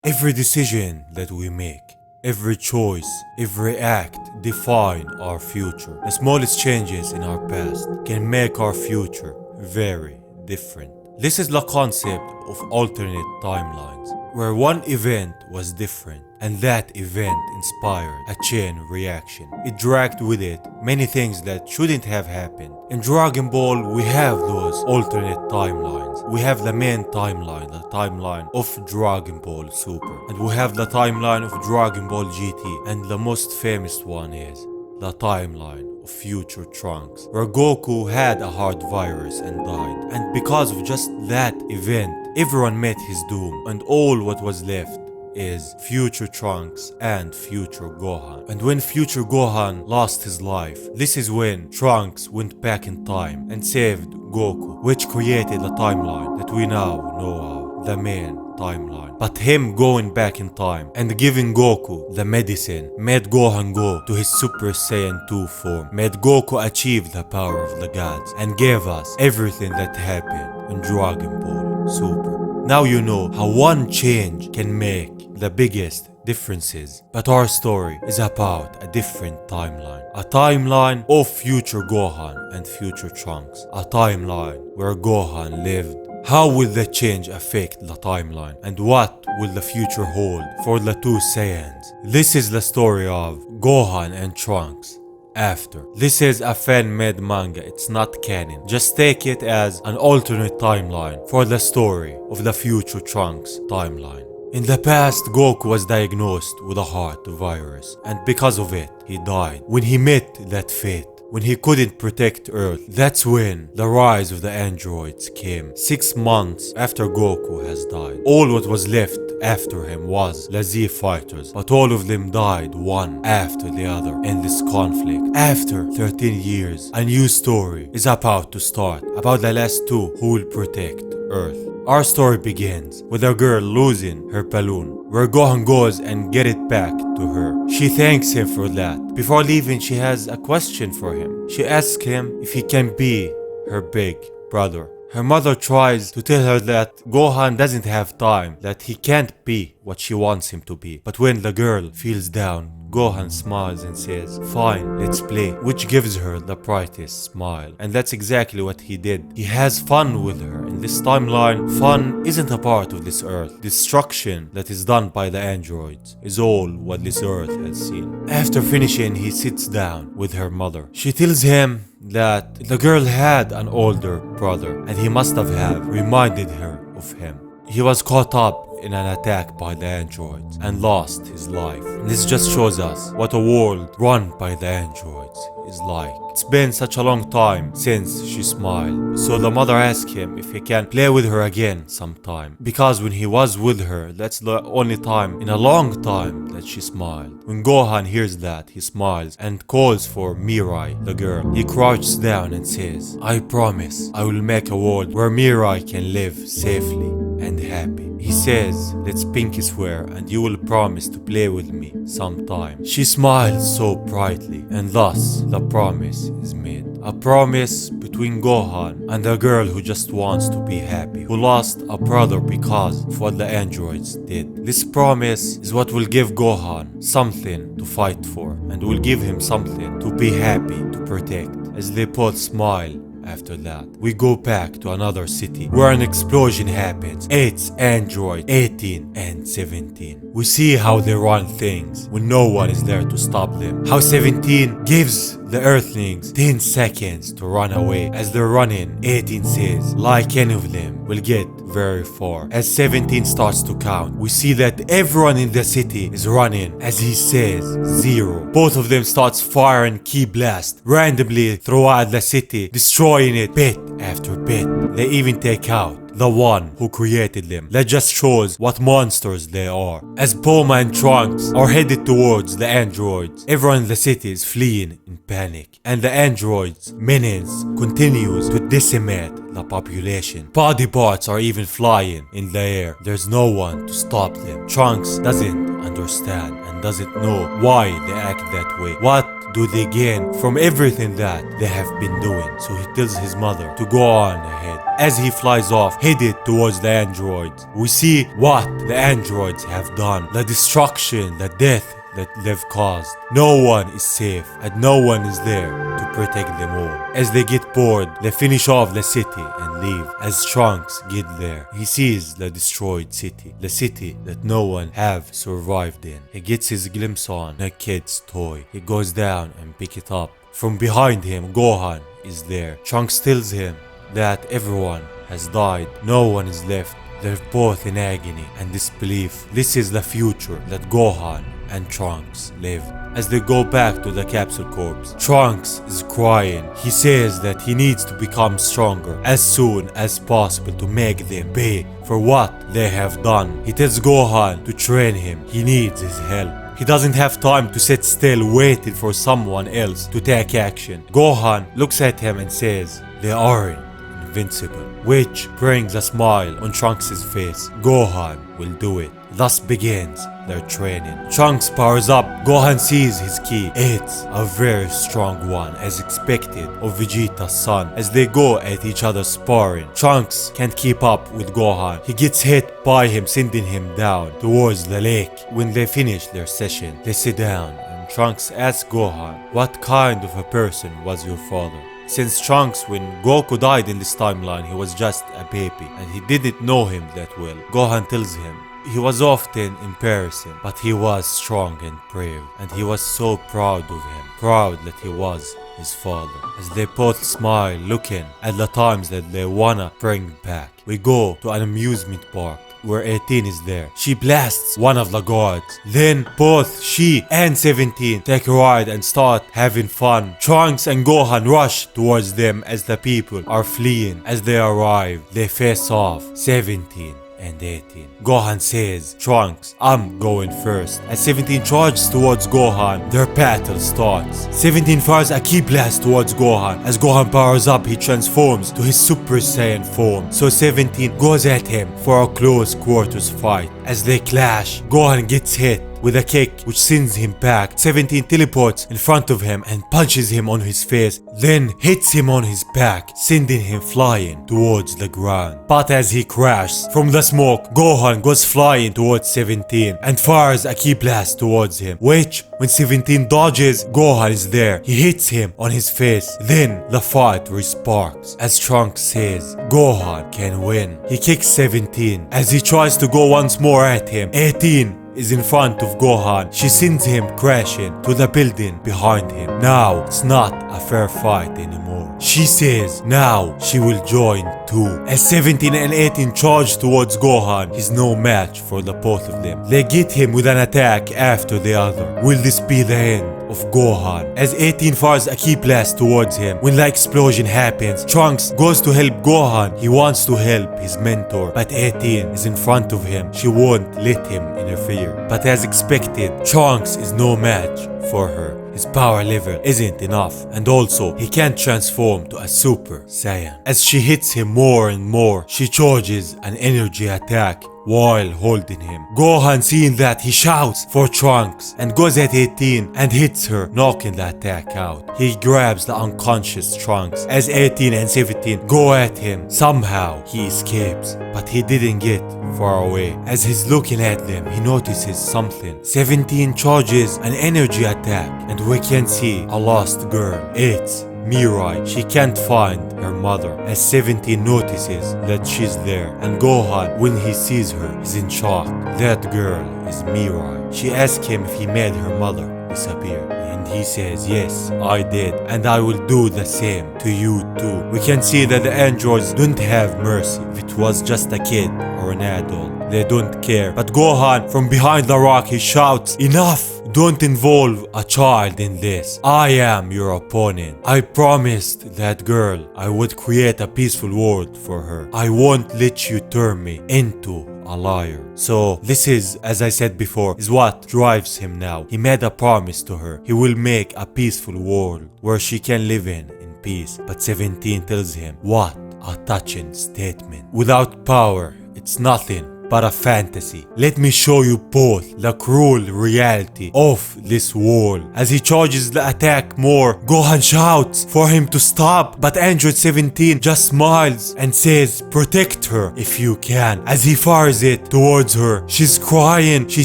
Every decision that we make, every choice, every act define our future. The smallest changes in our past can make our future very different. This is the concept of alternate timelines, where one event was different and that event inspired a chain reaction. It dragged with it many things that shouldn't have happened. In Dragon Ball, we have those alternate timelines. We have the main timeline, the timeline of Dragon Ball Super, and we have the timeline of Dragon Ball GT, and the most famous one is the timeline of Future Trunks, where Goku had a heart virus and died, and because of just that event, everyone met his doom, and all what was left is Future Trunks and Future Gohan. And when Future Gohan lost his life, this is when Trunks went back in time and saved Goku, which created a timeline that we now know of, the main timeline. But him going back in time and giving Goku the medicine made Gohan go to his Super Saiyan 2 form, made Goku achieve the power of the gods, and gave us everything that happened in Dragon Ball Super. Now you know how one change can make the biggest differences. But our story is about a different timeline. A timeline of Future Gohan and Future Trunks. A timeline where Gohan lived. How will the change affect the timeline? And what will the future hold for the two Saiyans? This is the story of Gohan and Trunks. After. This is a fan-made manga, it's not canon. Just take it as an alternate timeline for the story of the Future Trunks timeline. In the past, Goku was diagnosed with a heart virus, and because of it, he died. When he met that fate, when he couldn't protect Earth, that's when the rise of the androids came. 6 months after Goku has died. All what was left after him was the Z fighters, but all of them died one after the other in this conflict. After 13 years, a new story is about to start about the last two who will protect Earth. Our story begins with a girl losing her balloon, where Gohan goes and get it back to her. She thanks him for that. Before leaving, she has a question for him. She asks him if he can be her big brother. Her mother tries to tell her that Gohan doesn't have time, that he can't be what she wants him to be. But when the girl feels down, Gohan smiles and says, "Fine, let's play," which gives her the brightest smile. And that's exactly what he did. He has fun with her. In this timeline, fun isn't a part of this earth. Destruction that is done by the androids is all what this earth has seen. After finishing, he sits down with her mother. She tells him that the girl had an older brother and he must have reminded her of him. He was caught up in an attack by the androids and lost his life. And this just shows us what a world run by the androids is like. It's been such a long time since she smiled, so the mother asked him if he can play with her again sometime, because when he was with her, that's the only time in a long time that she smiled. When Gohan hears that, he smiles and calls for Mirai, the girl. He crouches down and says, "I promise I will make a world where Mirai can live safely and happy." He says, "Let's pinky swear and you will promise to play with me sometime." She smiles so brightly, and thus the promise is made. A promise between Gohan and a girl who just wants to be happy, who lost a brother because of what the androids did. This promise is what will give Gohan something to fight for, and will give him something to be happy to protect. As they both smile, after that, we go back to another city where an explosion happens. It's Android 18 and 17. We see how they run things when no one is there to stop them. How 17 gives the Earthlings 10 seconds to run away. As they're running, 18 says, like any of them, will get very far. As 17 starts to count, we see that everyone in the city is running. As he says, 0. Both of them starts firing key blast randomly throughout the city, destroying it bit after bit. They even take out the one who created them. That just shows what monsters they are. As Bulma and Trunks are headed towards the androids, everyone in the city is fleeing in panic, and the androids' menace continues to decimate the population. Body parts are even flying in the air. There's no one to stop them. Trunks doesn't understand and doesn't know why they act that way. What do they gain from everything that they have been doing? So he tells his mother to go on ahead. As he flies off, headed towards the androids, we see what the androids have done, the destruction, the death that they've caused. No one is safe and no one is there to protect them all. As they get bored, they finish off the city and leave. As Trunks get there, he sees the destroyed city, the city that no one have survived in. He gets his glimpse on a kid's toy. He goes down and pick it up. From behind him, Gohan is there. Trunks tells him that everyone has died, no one is left. They're both in agony and disbelief. This is the future that Gohan and Trunks lived. As they go back to the capsule corpse, Trunks is crying. He says that he needs to become stronger as soon as possible to make them pay for what they have done. He tells Gohan to train him. He needs his help. He doesn't have time to sit still waiting for someone else to take action. Gohan looks at him and says, "They aren't invincible," which brings a smile on Trunks' face. Gohan will do it. Thus begins their training. Trunks powers up. Gohan sees his ki. It's a very strong one, as expected of Vegeta's son. As they go at each other sparring, Trunks can't keep up with Gohan. He gets hit by him, sending him down towards the lake. When they finish their session, they sit down and Trunks asks Gohan, "What kind of a person was your father?" Since Trunks, when Goku died in this timeline, he was just a baby and he didn't know him that well. Gohan tells him he was often embarrassing, but he was strong and brave, and he was so proud of him, proud that he was his father. As they both smile, looking at the times that they wanna bring back, we go to an amusement park where 18 is there. She blasts one of the guards. Then both she and 17 take a ride and start having fun. Trunks and Gohan rush towards them as the people are fleeing. As they arrive, they face off 17 and 18. Gohan says, "Trunks, I'm going first." As 17 charges towards Gohan, their battle starts. 17 fires a ki blast towards Gohan. As Gohan powers up, he transforms to his Super Saiyan form. So 17 goes at him for a close quarters fight. As they clash, Gohan gets hit with a kick which sends him back. 17 teleports in front of him and punches him on his face, then hits him on his back, sending him flying towards the ground. But as he crashes from the smoke, Gohan goes flying towards 17 and fires a ki blast towards him, which when 17 dodges, Gohan is there. He hits him on his face, then the fight resparks. As Trunks says, Gohan can win. He kicks 17 as he tries to go once more at him. 18 is in front of Gohan. She sends him crashing to the building behind him. Now it's not a fair fight anymore. She says now she will join too. As 17 and 18 charge towards Gohan, he's no match for the both of them. They get him with an attack after the other. Will this be the end of Gohan? As 18 fires a ki blast towards him, when the explosion happens, Trunks goes to help Gohan. He wants to help his mentor, but 18 is in front of him. She won't let him interfere. But as expected, Trunks is no match for her. His power level isn't enough, and also he can't transform to a Super Saiyan. As she hits him more and more, she charges an energy attack while holding him. Gohan, seeing that, he shouts for Trunks and goes at 18 and hits her, knocking the attack out. He grabs the unconscious Trunks as 18 and 17 go at him. Somehow he escapes, but he didn't get far away. As he's looking at them, he notices something. 17 charges an energy attack and we can see a lost girl. It's Mirai. She can't find her mother. As 17 notices that she's there, and Gohan, when he sees her, is in shock. That girl is Mirai. She asks him if he made her mother disappear, and he says, "Yes, I did, and I will do the same to you too." We can see that the androids don't have mercy. If it was just a kid or an adult, they don't care. But Gohan, from behind the rock, he shouts, "Enough! Don't involve a child in this. I am your opponent. I promised that girl I would create a peaceful world for her. I won't let you turn me into a liar." So this is, as I said before, is what drives him now. He made a promise to her. He will make a peaceful world where she can live in peace. But 17 tells him, what a touching statement. Without power, it's nothing but a fantasy. Let me show you both the cruel reality of this world. As he charges the attack more, Gohan shouts for him to stop, but Android 17 just smiles and says, protect her if you can. As he fires it towards her, she's crying. She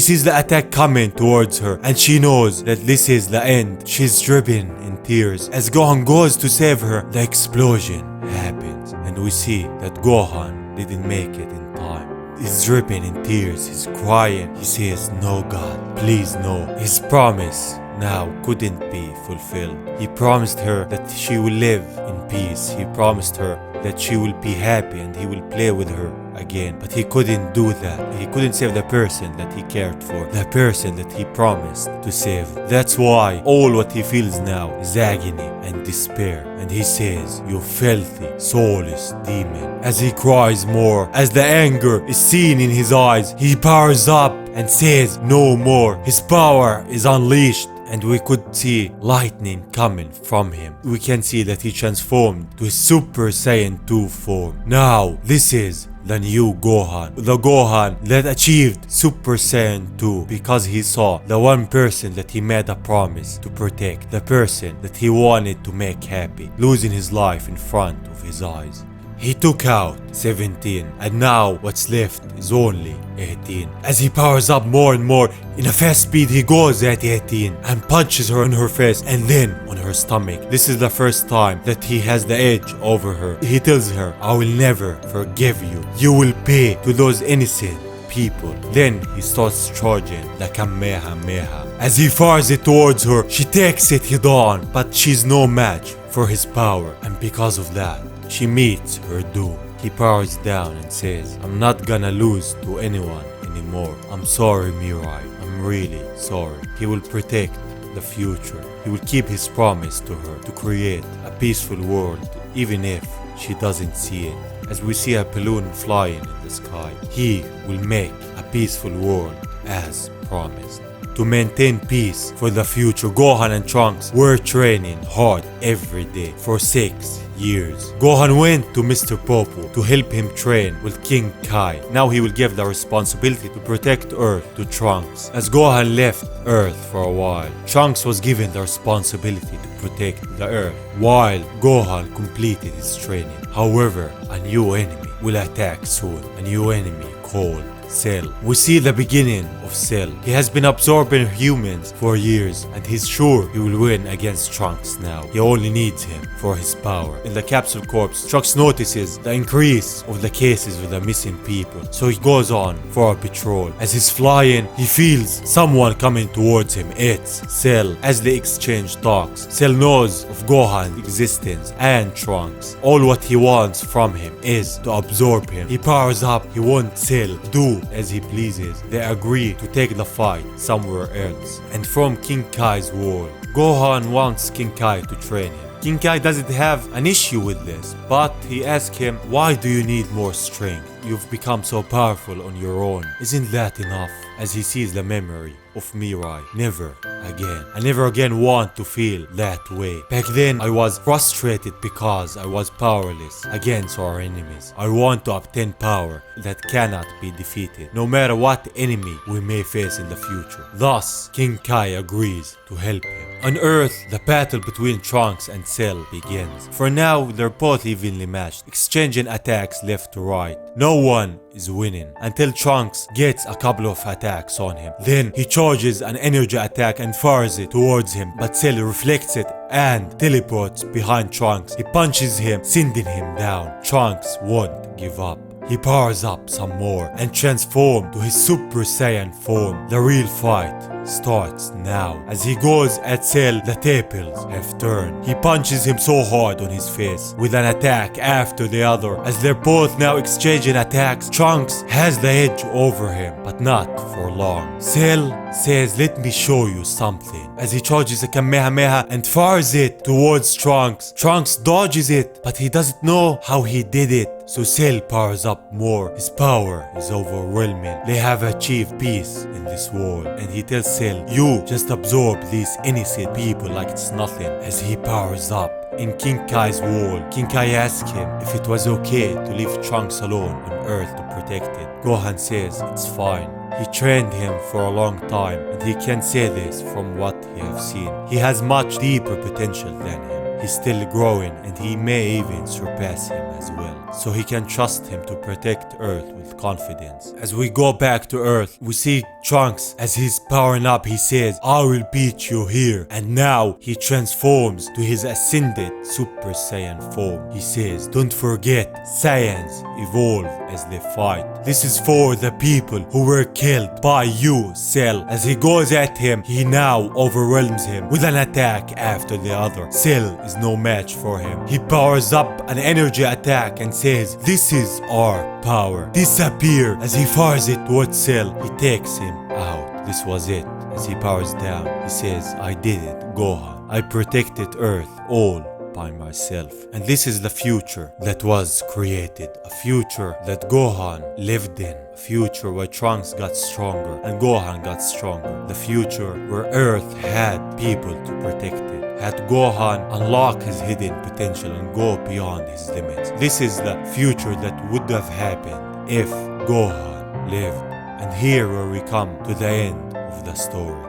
sees the attack coming towards her and she knows that this is the end. She's dripping in tears. As Gohan goes to save her, the explosion happens and we see that Gohan didn't make it in time. He's dripping in tears, he's crying. He says, no God, please no. His promise now couldn't be fulfilled. He promised her that she will live in peace. He promised her that she will be happy and he will play with her again. But he couldn't do that. He couldn't save the person that he cared for, the person that he promised to save. That's why all what he feels now is agony and despair. And he says, you filthy, soulless demon. As he cries more, as the anger is seen in his eyes, he powers up and says no more. His power is unleashed. And we could see lightning coming from him. We can see that he transformed to his Super Saiyan 2 form. Now, this is the new Gohan. The Gohan that achieved Super Saiyan 2 because he saw the one person that he made a promise to protect. The person that he wanted to make happy, losing his life in front of his eyes. He took out 17 and now what's left is only 18. As he powers up more and more, in a fast speed he goes at 18 and punches her on her face and then on her stomach. This is the first time that he has the edge over her. He tells her, I will never forgive you. You will pay to those innocent people. Then he starts charging the Kamehameha. As he fires it towards her, she takes it head on, but she's no match for his power, and because of that, she meets her doom. He powers down and says, I'm not gonna lose to anyone anymore. I'm sorry, Mirai. I'm really sorry. He will protect the future. He will keep his promise to her to create a peaceful world, even if she doesn't see it. As we see a balloon flying in the sky, he will make a peaceful world as promised. To maintain peace for the future, Gohan and Trunks were training hard every day for 6 years. Gohan went to Mr. Popo to help him train with King Kai. Now he will give the responsibility to protect Earth to Trunks. As Gohan left Earth for a while, Trunks was given the responsibility to protect the Earth while Gohan completed his training. However, a new enemy will attack soon. A new enemy called Cell. We see the beginning of Cell. He has been absorbing humans for years and he's sure he will win against Trunks now. He only needs him for his power. In the capsule corps, Trunks notices the increase of the cases of the missing people. So he goes on for a patrol. As he's flying, he feels someone coming towards him. It's Cell. As they exchange talks, Cell knows of Gohan's existence and Trunks. All what he wants from him is to absorb him. He powers up. He wants Cell do as he pleases. They agree to take the fight somewhere else. And from King Kai's world, Gohan wants King Kai to train him. King Kai doesn't have an issue with this, but he asks him, why do you need more strength? You've become so powerful on your own. Isn't that enough? As he sees the memory of Mirai. Never again. I never again want to feel that way. Back then, I was frustrated because I was powerless against our enemies. I want to obtain power that cannot be defeated, no matter what enemy we may face in the future. Thus, King Kai agrees to help him. On Earth, the battle between Trunks and Cell begins. For now, they're both evenly matched, exchanging attacks left to right. No one is winning until Trunks gets a couple of attacks on him. Then he charges an energy attack and fires it towards him, but Cell reflects it and teleports behind Trunks. He punches him, sending him down. Trunks won't give up. He powers up some more and transforms to his Super Saiyan form. The real fight starts now. As he goes at Cell, the tables have turned. He punches him so hard on his face with an attack after the other. As they're both now exchanging attacks, Trunks has the edge over him, but not for long. Cell says, let me show you something. As he charges a Kamehameha and fires it towards Trunks. Trunks dodges it, but he doesn't know how he did it. So Cell powers up more. His power is overwhelming. They have achieved peace in this world. And he tells Cell, you just absorb these innocent people like it's nothing. As he powers up in King Kai's world, King Kai asks him if it was okay to leave Trunks alone on Earth to protect it. Gohan says it's fine. He trained him for a long time and he can say this from what he has seen. He has much deeper potential than him. He's still growing and he may even surpass him as well. So he can trust him to protect Earth with confidence. As we go back to Earth, we see Trunks. As he's powering up, he says, I will beat you here. And now he transforms to his ascended Super Saiyan form. He says, don't forget, Saiyans evolve as they fight. This is for the people who were killed by you, Cell. As he goes at him, he now overwhelms him with an attack after the other. Cell is no match for him. He powers up an energy attack and says, this is our power. Disappear. As he fires it towards Cell, he takes him out. This was it. As he powers down, he says, I did it, Gohan. I protected Earth all by myself. And this is the future that was created. A future that Gohan lived in. A future where Trunks got stronger and Gohan got stronger. The future where Earth had people to protect it. Had Gohan unlock his hidden potential and go beyond his limits. This is the future that would have happened if Gohan lived. And here where we come to the end of the story.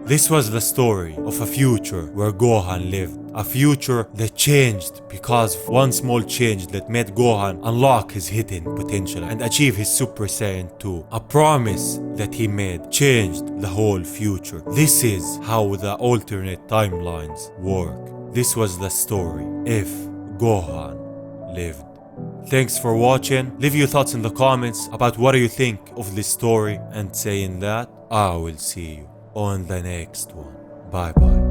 This was the story of a future where Gohan lived. A future that changed because of one small change that made Gohan unlock his hidden potential and achieve his Super Saiyan 2. A promise that he made changed the whole future. This is how the alternate timelines work. This was the story if Gohan lived. Thanks for watching. Leave your thoughts in the comments about what do you think of this story, and saying that, I will see you on the next one. Bye bye.